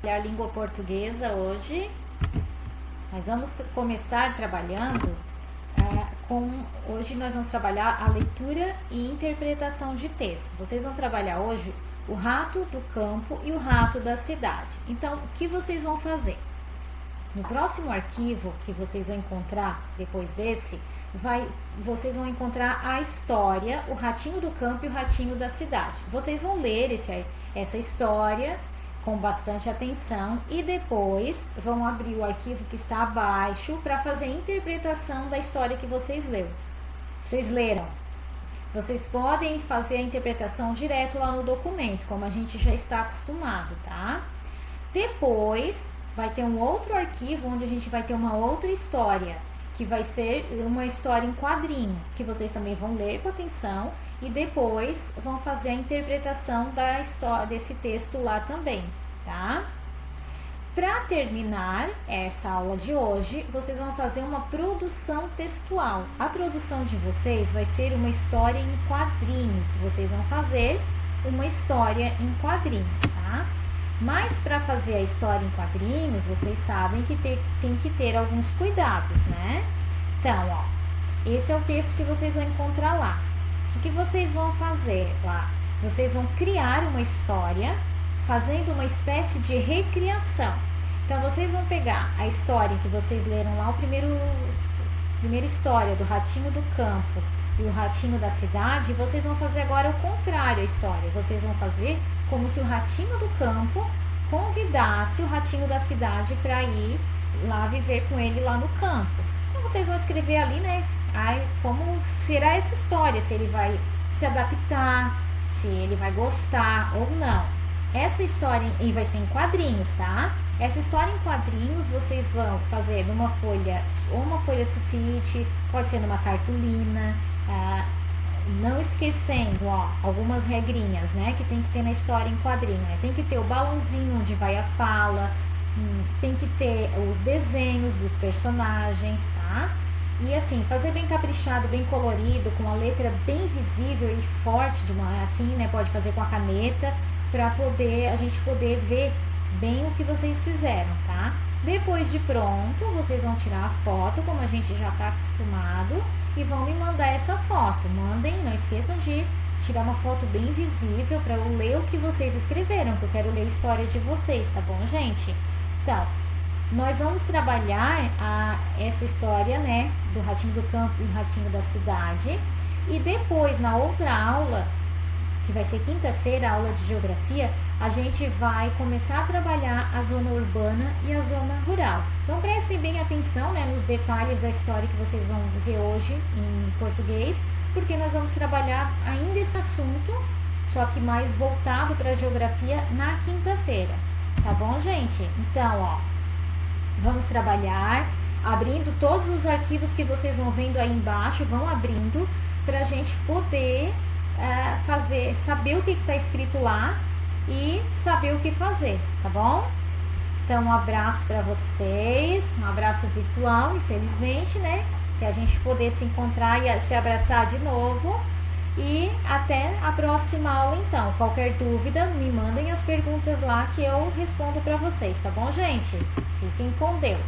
A língua portuguesa hoje. Nós vamos começar trabalhando hoje nós vamos trabalhar a leitura e interpretação de texto. Vocês vão trabalhar hoje o rato do campo e o rato da cidade. Então, o que vocês vão fazer? No próximo arquivo que vocês vão encontrar depois desse, vocês vão encontrar a história, o ratinho do campo e o ratinho da cidade. Vocês vão ler essa história com bastante atenção e depois vão abrir o arquivo que está abaixo para fazer a interpretação da história que vocês leram. Vocês podem fazer a interpretação direto lá no documento, como a gente já está acostumado, tá? Depois vai ter um outro arquivo onde a gente vai ter uma outra história, que vai ser uma história em quadrinho, que vocês também vão ler com atenção e depois vão fazer a interpretação da história desse texto lá também, tá? Para terminar essa aula de hoje, vocês vão fazer uma produção textual. A produção de vocês vai ser uma história em quadrinhos. Vocês vão fazer uma história em quadrinhos, tá? Mas para fazer a história em quadrinhos, vocês sabem que tem que ter alguns cuidados, né? Então, ó, esse é o texto que vocês vão encontrar lá. O que vocês vão fazer lá? Vocês vão criar uma história fazendo uma espécie de recriação. Então, vocês vão pegar a história que vocês leram lá, primeira história do ratinho do campo e o ratinho da cidade, e vocês vão fazer agora o contrário a história. Vocês vão fazer como se o ratinho do campo convidasse o ratinho da cidade para ir lá viver com ele lá no campo. Então, vocês vão escrever ali, né, como será essa história, se ele vai se adaptar, se ele vai gostar ou não. Essa história vai ser em quadrinhos, tá? Essa história em quadrinhos vocês vão fazer numa folha, ou uma folha sulfite, pode ser numa cartolina, não esquecendo, ó, algumas regrinhas, né, que tem que ter na história em quadrinho, né? Tem que ter o balãozinho onde vai a fala, tem que ter os desenhos dos personagens, tá? E assim, fazer bem caprichado, bem colorido, com a letra bem visível e forte, assim, né, pode fazer com a caneta, para a gente poder ver bem o que vocês fizeram, tá? Depois de pronto, vocês vão tirar a foto, como a gente já está acostumado, e vão me mandar essa foto. Mandem, não esqueçam de tirar uma foto bem visível para eu ler o que vocês escreveram, que eu quero ler a história de vocês, tá bom, gente? Então, nós vamos trabalhar essa história, né, do ratinho do campo e o ratinho da cidade, e depois, na outra aula, que vai ser quinta-feira, a aula de geografia, a gente vai começar a trabalhar a zona urbana e a zona rural. Então prestem bem atenção, né, nos detalhes da história que vocês vão ver hoje em português, porque nós vamos trabalhar ainda esse assunto, só que mais voltado para a geografia na quinta-feira. Tá bom, gente? Então, ó, vamos trabalhar abrindo todos os arquivos que vocês vão vendo aí embaixo, vão abrindo para a gente poder saber o que está escrito lá e saber o que fazer, tá bom? Então, um abraço para vocês, um abraço virtual, infelizmente, né? Que a gente poder se encontrar e se abraçar de novo. E até a próxima aula, então. Qualquer dúvida, me mandem as perguntas lá que eu respondo para vocês, tá bom, gente? Fiquem com Deus.